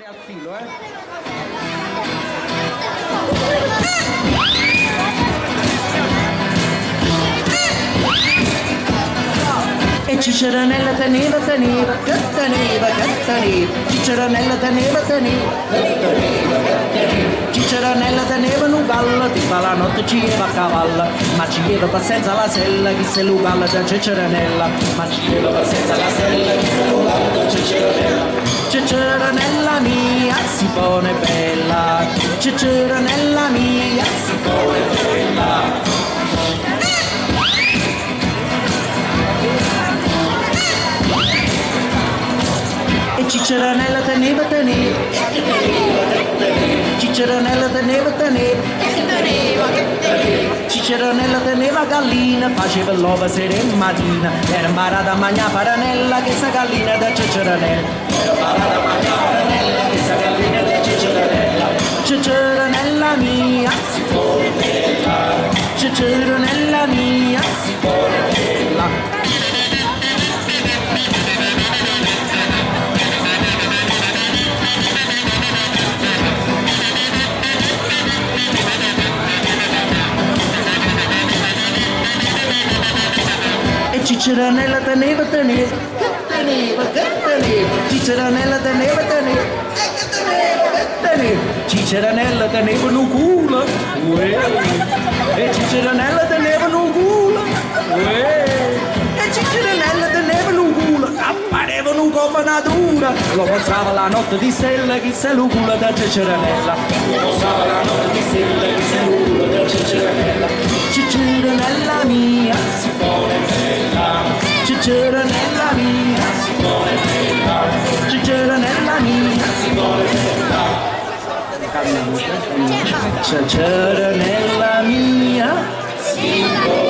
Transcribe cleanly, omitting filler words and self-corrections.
al filo, E Ciceranella teneva, che teneva, Ciceranella teneva, Ciceranella teneva un gallo, tipo la notte ci iva a cavallo, ma ci iva pazienza la sella, chi se lo gallo da Ciceranella, ma ci iva pazienza la sella, chi se lo gallo da Ciceranella. Ciceranella mia si pone bella, Ciceranella mia si pone bella. E Ciceranella teneva, Ciceranella teneva, Ciceranella teneva gallina, faceva l'uova sera e mattina, era imparata a mangiare paranella che sa gallina da Ciceranella, era imparata a mangiare paranella che sa gallina da Ciceranella. Ciceranella mia si pone bella, Ciceranella mia si pone bella. Ciceranella teneva, Ciceranella teneva, Ciceranella teneva un culo, e Ciceranella teneva un culo, e Ciceranella teneva un culo, appareva un cofanatura, lo mostrava la notte di stella, chi se lo culo da Ciceranella, lo mostrava la notte di stella, chi se lo culo da Ciceranella. Ciceranella mia si pone bella, Ciceranella mia si pone bella, Ciceranella mia si pone bella. Ciceranella mia si pone